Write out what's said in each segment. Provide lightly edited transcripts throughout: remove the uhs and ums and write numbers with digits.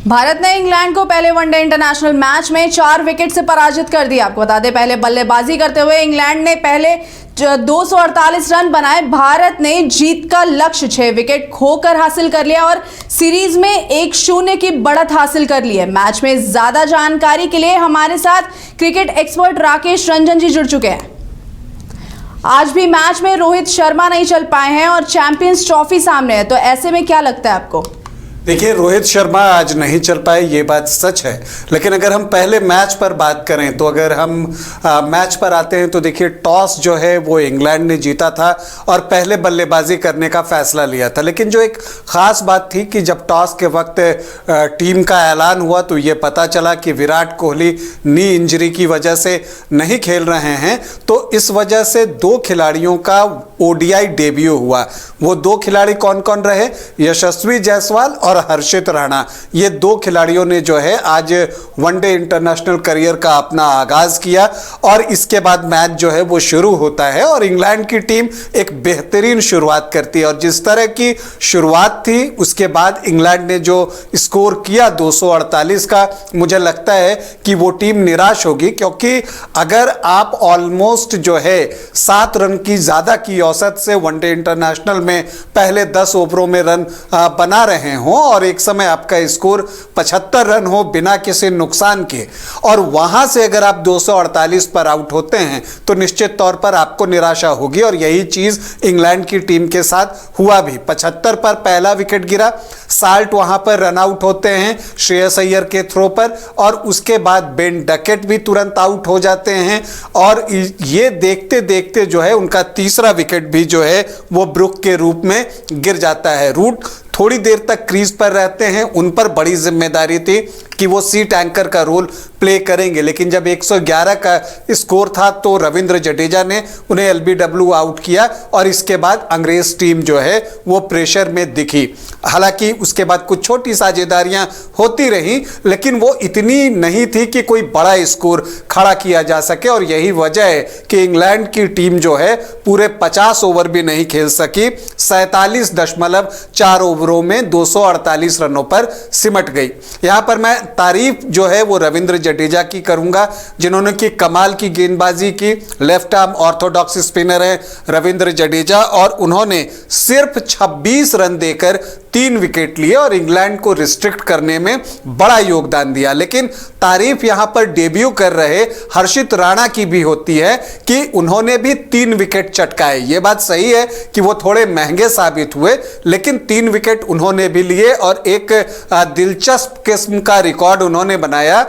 भारत ने इंग्लैंड को पहले वनडे इंटरनेशनल मैच में 4 विकेट से पराजित कर दिया। आपको बता दें, पहले बल्लेबाजी करते हुए इंग्लैंड ने पहले 248 रन बनाए। भारत ने जीत का लक्ष्य 6 विकेट खोकर हासिल कर लिया और सीरीज में 1-0 की बढ़त हासिल कर ली है। मैच में ज्यादा जानकारी के लिए हमारे साथ क्रिकेट एक्सपर्ट राकेश रंजन जी जुड़ चुके हैं। आज भी मैच में रोहित शर्मा नहीं चल पाए हैं और चैंपियंस ट्रॉफी सामने है, तो ऐसे में क्या लगता है आपको? देखिए, रोहित शर्मा आज नहीं चल पाए, ये बात सच है। लेकिन अगर हम पहले मैच पर बात करें तो अगर हम मैच पर आते हैं तो देखिए, टॉस जो है वो इंग्लैंड ने जीता था और पहले बल्लेबाजी करने का फैसला लिया था। लेकिन जो एक ख़ास बात थी कि जब टॉस के वक्त टीम का ऐलान हुआ तो ये पता चला कि विराट कोहली नी इंजरी की वजह से नहीं खेल रहे हैं, तो इस वजह से 2 खिलाड़ियों का ओडीआई डेब्यू हुआ। वो 2 खिलाड़ी कौन कौन रहे? यशस्वी जायसवाल और हर्षित राणा। ये 2 खिलाड़ियों ने जो है आज वनडे इंटरनेशनल करियर का अपना आगाज किया और इसके बाद मैच जो है वो शुरू होता है और इंग्लैंड की टीम एक बेहतरीन शुरुआत करती है। और जिस तरह की शुरुआत थी उसके बाद इंग्लैंड ने जो स्कोर किया 248 का, मुझे लगता है कि वो टीम निराश होगी, क्योंकि अगर आप ऑलमोस्ट जो है 7 रन की ज़्यादा की औसत से वनडे इंटरनेशनल में पहले 10 ओवरों में रन बना रहे हों और एक समय आपका स्कोर 75 रन हो बिना किसी नुकसान के, और वहां से अगर आप 248 पर आउट होते हैं तो निश्चित तौर पर आपको निराशा होगी। और यही चीज इंग्लैंड की टीम के साथ हुआ भी। 75 पर पहला विकेट गिरा, साल्ट वहां पर रन आउट होते हैं श्रेयस अय्यर के थ्रो पर, और उसके बाद बेन डकेट भी तुरंत आउट हो जाते हैं। और ये देखते देखते जो है उनका तीसरा विकेट भी जो है वो ब्रुक के रूप में गिर जाता है। रूट थोड़ी देर तक क्रीज पर रहते हैं, उन पर बड़ी जिम्मेदारी थी कि वो सीट एंकर का रोल प्ले करेंगे। लेकिन जब 111 का स्कोर था तो रविंद्र जडेजा ने उन्हें एलबीडब्ल्यू आउट किया और इसके बाद अंग्रेज टीम जो है वो प्रेशर में दिखी। हालांकि उसके बाद कुछ छोटी साझेदारियां होती रहीं, लेकिन वो इतनी नहीं थी कि कोई बड़ा स्कोर खड़ा किया जा सके। और यही वजह है कि इंग्लैंड की टीम जो है पूरे 50 ओवर भी नहीं खेल सकी, 47.4 ओवरों में 248 रनों पर सिमट गई। यहां पर मैं तारीफ जो है वो रविंद्र जडेजा की करूंगा, जिन्होंने की कमाल की गेंदबाजी की। लेफ्ट आर्म ऑर्थोडॉक्स स्पिनर है रविंद्र जडेजा और उन्होंने सिर्फ 26 रन देकर 3 विकेट लिए और इंग्लैंड को रिस्ट्रिक्ट करने में बड़ा योगदान दिया। लेकिन तारीफ यहां पर डेब्यू कर रहे हर्षित राणा की भी होती है कि उन्होंने भी 3 विकेट चटकाए। यह बात सही है कि वो थोड़े महंगे साबित हुए, लेकिन 3 विकेट उन्होंने भी लिए और एक दिलचस्प किस्म का रिकॉर्ड उन्होंने बनाया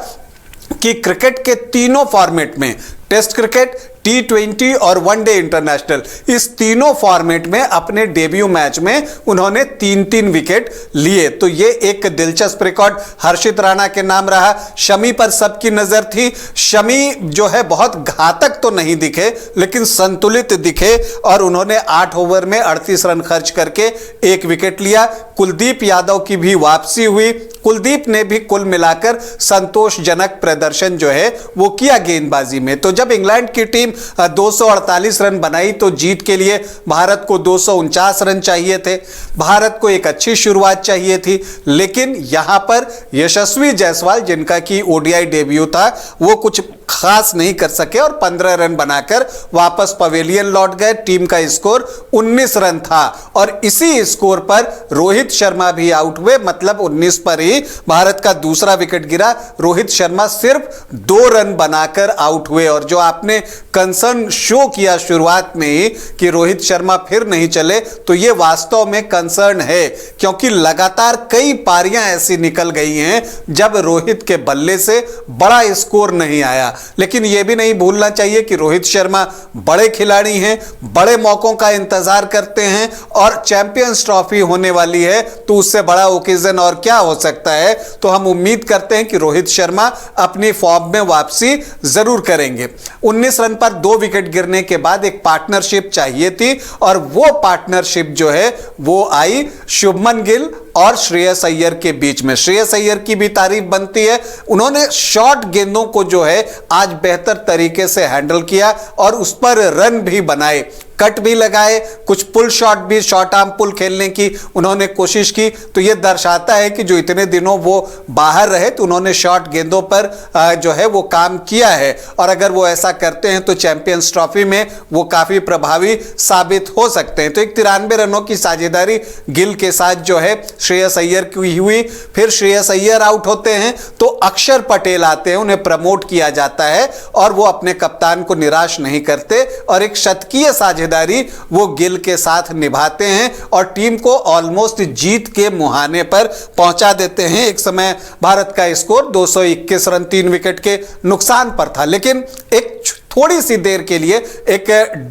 कि क्रिकेट के तीनों फॉर्मेट में, टेस्ट क्रिकेट, T20 और वनडे इंटरनेशनल, इस तीनों फॉर्मेट में अपने डेब्यू मैच में उन्होंने 3-3 विकेट लिए। तो ये एक दिलचस्प रिकॉर्ड हर्षित राणा के नाम रहा। शमी पर सबकी नजर थी। शमी जो है बहुत घातक तो नहीं दिखे, लेकिन संतुलित दिखे और उन्होंने 8 ओवर में 38 रन खर्च करके 1 विकेट लिया। कुलदीप यादव की भी वापसी हुई। कुलदीप ने भी कुल मिलाकर संतोषजनक प्रदर्शन जो है वो किया गेंदबाजी में। तो जब इंग्लैंड की टीम 248 रन बनाई तो जीत के लिए भारत को 249 रन चाहिए थे। भारत को एक अच्छी शुरुआत चाहिए थी, लेकिन यहां पर यशस्वी जायसवाल, जिनका कि ओडीआई डेब्यू था, वो कुछ खास नहीं कर सके और 15 रन बनाकर वापस पवेलियन लौट गए। टीम का स्कोर 19 रन था और इसी स्कोर पर रोहित शर्मा भी आउट हुए। मतलब 19 पर ही भारत का दूसरा विकेट गिरा। रोहित शर्मा सिर्फ 2 रन बनाकर आउट हुए। और जो आपने कंसर्न शो किया शुरुआत में ही कि रोहित शर्मा फिर नहीं चले, तो यह वास्तव में कंसर्न है, क्योंकि लगातार कई पारियां ऐसी निकल गई हैं जब रोहित के बल्ले से बड़ा स्कोर नहीं आया। लेकिन यह भी नहीं भूलना चाहिए कि रोहित शर्मा बड़े खिलाड़ी हैं, बड़े मौकों का इंतजार करते हैं और चैंपियंस ट्रॉफी होने वाली है, तो उससे बड़ा ओकेजन और क्या हो सकता है। तो हम उम्मीद करते हैं कि रोहित शर्मा अपनी फॉर्म में वापसी जरूर करेंगे। 19 रन पर 2 विकेट गिरने के बाद एक पार्टनरशिप चाहिए थी और वो पार्टनरशिप जो है वो आई शुभमन गिल और श्रेयस अय्यर के बीच में। श्रेयस अय्यर की भी तारीफ बनती है। उन्होंने शॉर्ट गेंदों को जो है आज बेहतर तरीके से हैंडल किया और उस पर रन भी बनाए। कट भी लगाए, कुछ पुल शॉट भी, शॉर्ट आर्म पुल खेलने की उन्होंने कोशिश की। तो ये दर्शाता है कि जो इतने दिनों वो बाहर रहे तो उन्होंने शॉर्ट गेंदों पर जो है वो काम किया है, और अगर वो ऐसा करते हैं तो चैंपियंस ट्रॉफी में वो काफी प्रभावी साबित हो सकते हैं। तो एक 93 रनों की साझेदारी गिल के साथ जो है श्रेयस अय्यर की हुई। फिर श्रेयस अय्यर आउट होते हैं तो अक्षर पटेल आते हैं, उन्हें प्रमोट किया जाता है और वो अपने कप्तान को निराश नहीं करते और एक शतकीय साझेदारी वो गिल के साथ निभाते हैं और टीम को ऑलमोस्ट जीत के मुहाने पर पहुंचा देते हैं। एक समय भारत का स्कोर 221 रन 3 विकेट के नुकसान पर था, लेकिन एक थोड़ी सी देर के लिए एक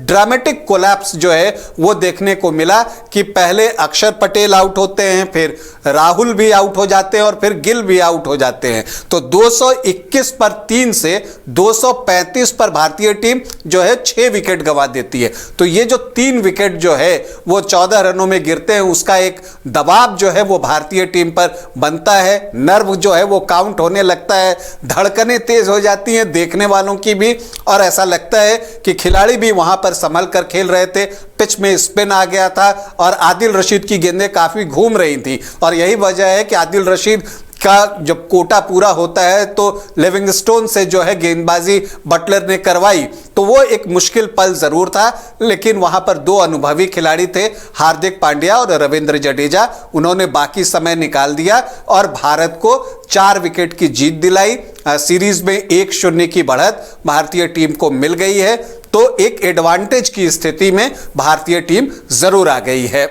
ड्रामेटिक कोलैप्स जो है वो देखने को मिला कि पहले अक्षर पटेल आउट होते हैं, फिर राहुल भी आउट हो जाते हैं और फिर गिल भी आउट हो जाते हैं। तो 221 पर 3 से 235 पर भारतीय टीम जो है 6 विकेट गंवा देती है। तो ये जो 3 विकेट जो है वो 14 रनों में गिरते हैं, उसका एक दबाव जो है वो भारतीय टीम पर बनता है। नर्व जो है वो काउंट होने लगता है, धड़कनें तेज हो जाती हैं देखने वालों की भी, और ऐसा लगता है कि खिलाड़ी भी वहां पर संभल कर खेल रहे थे। पिच में स्पिन आ गया था और आदिल रशीद की गेंदें काफी घूम रही थी, और यही वजह है कि आदिल रशीद का जब कोटा पूरा होता है तो लिविंगस्टोन से जो है गेंदबाजी बटलर ने करवाई, तो वो एक मुश्किल पल जरूर था, लेकिन वहां पर 2 अनुभवी खिलाड़ी थे, हार्दिक पांड्या और रविंद्र जडेजा। उन्होंने बाकी समय निकाल दिया और भारत को 4 विकेट की जीत दिलाई। सीरीज में 1-0 की बढ़त भारतीय टीम को मिल गई है, तो एक एडवांटेज की स्थिति में भारतीय टीम जरूर आ गई है।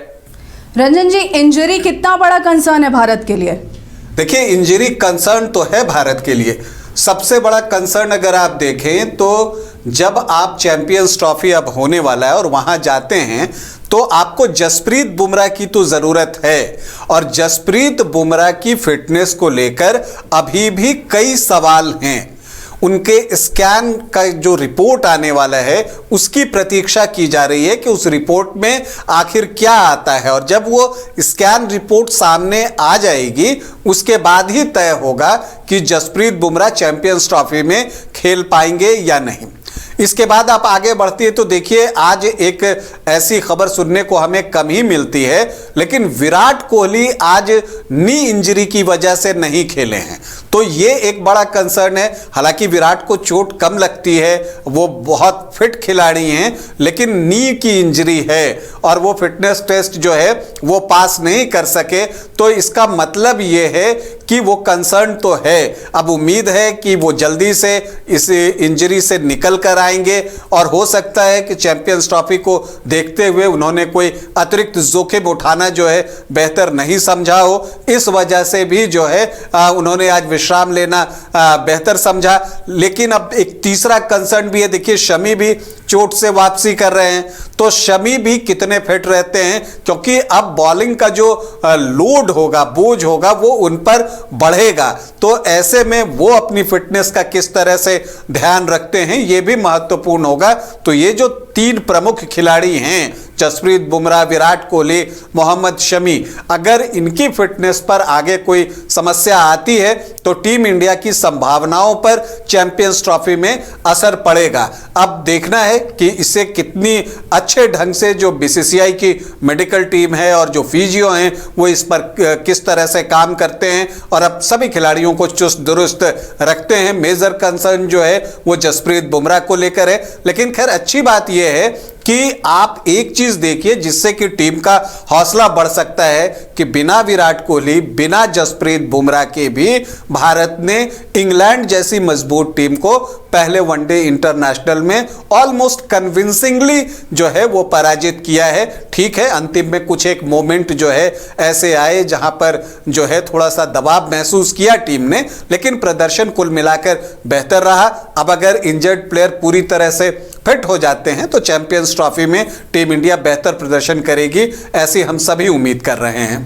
रंजन जी, इंजरी कितना बड़ा कंसर्न है भारत के लिए? देखिए, इंजरी कंसर्न तो है भारत के लिए। सबसे बड़ा कंसर्न अगर आप देखें तो जब आप चैंपियंस ट्रॉफी अब होने वाला है और वहां जाते हैं तो आपको जसप्रीत बुमराह की तो जरूरत है, और जसप्रीत बुमराह की फिटनेस को लेकर अभी भी कई सवाल हैं। उनके स्कैन का जो रिपोर्ट आने वाला है उसकी प्रतीक्षा की जा रही है कि उस रिपोर्ट में आखिर क्या आता है, और जब वो स्कैन रिपोर्ट सामने आ जाएगी उसके बाद ही तय होगा कि जसप्रीत बुमराह चैंपियंस ट्रॉफी में खेल पाएंगे या नहीं। इसके बाद आप आगे बढ़ती है तो देखिए, आज एक ऐसी खबर सुनने को हमें कम ही मिलती है, लेकिन विराट कोहली आज नी इंजरी की वजह से नहीं खेले हैं, तो ये एक बड़ा कंसर्न है। हालांकि विराट को चोट कम लगती है, वो बहुत फिट खिलाड़ी हैं, लेकिन नी की इंजरी है और वो फिटनेस टेस्ट जो है वो पास नहीं कर सके, तो इसका मतलब ये है कि वो कंसर्न तो है। अब उम्मीद है कि वो जल्दी से इस इंजरी से निकल कर आएंगे, और हो सकता है कि चैंपियंस ट्रॉफी को देखते हुए उन्होंने कोई अतिरिक्त जोखिम उठाना जो है बेहतर नहीं समझा हो, इस वजह से भी जो है उन्होंने आज विश्राम लेना बेहतर समझा। लेकिन अब एक तीसरा कंसर्न भी है। देखिए, शमी भी चोट से वापसी कर रहे हैं, तो शमी भी कितने फिट रहते हैं, क्योंकि अब बॉलिंग का जो लोड होगा, बोझ होगा, वो उन पर बढ़ेगा। तो ऐसे में वो अपनी फिटनेस का किस तरह से ध्यान रखते हैं ये भी महत्वपूर्ण होगा। तो ये जो 3 प्रमुख खिलाड़ी हैं, जसप्रीत बुमराह, विराट कोहली, मोहम्मद शमी, अगर इनकी फिटनेस पर आगे कोई समस्या आती है तो टीम इंडिया की संभावनाओं पर चैंपियंस ट्रॉफी में असर पड़ेगा। अब देखना है कि इससे कितनी अच्छे ढंग से जो बीसीसीआई की मेडिकल टीम है और जो फिजियो हैं वो इस पर किस तरह से काम करते हैं, और अब सभी खिलाड़ियों को चुस्त दुरुस्त रखते हैं। मेजर कंसर्न जो है वो जसप्रीत बुमराह को लेकर है, लेकिन खैर अच्छी बात यह है कि आप एक चीज देखिए जिससे कि टीम का हौसला बढ़ सकता है कि बिना विराट कोहली, बिना जसप्रीत बुमराह के भी भारत ने इंग्लैंड जैसी मजबूत टीम को पहले वनडे इंटरनेशनल में ऑलमोस्ट कन्विंसिंगली जो है वो पराजित किया है। ठीक है, अंतिम में कुछ एक मोमेंट जो है ऐसे आए जहां पर जो है थोड़ा सा दबाव महसूस किया टीम ने, लेकिन प्रदर्शन कुल मिलाकर बेहतर रहा। अब अगर इंजर्ड प्लेयर पूरी तरह से फिट हो जाते हैं तो चैंपियंस ट्रॉफी में टीम इंडिया बेहतर प्रदर्शन करेगी, ऐसी हम सभी उम्मीद कर रहे हैं।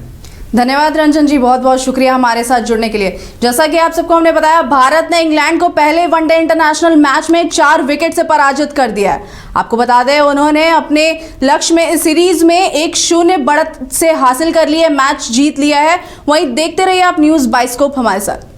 धन्यवाद रंजन जी, बहुत बहुत शुक्रिया हमारे साथ जुड़ने के लिए। जैसा कि आप सबको हमने बताया, भारत ने इंग्लैंड को पहले वनडे इंटरनेशनल मैच में 4 विकेट से पराजित कर दिया है। आपको बता दें, उन्होंने अपने लक्ष्य में इस सीरीज में 1-0 बढ़त से हासिल कर ली है, मैच जीत लिया है। वहीं देखते रहिए आप न्यूज़ बाइस्कोप हमारे साथ।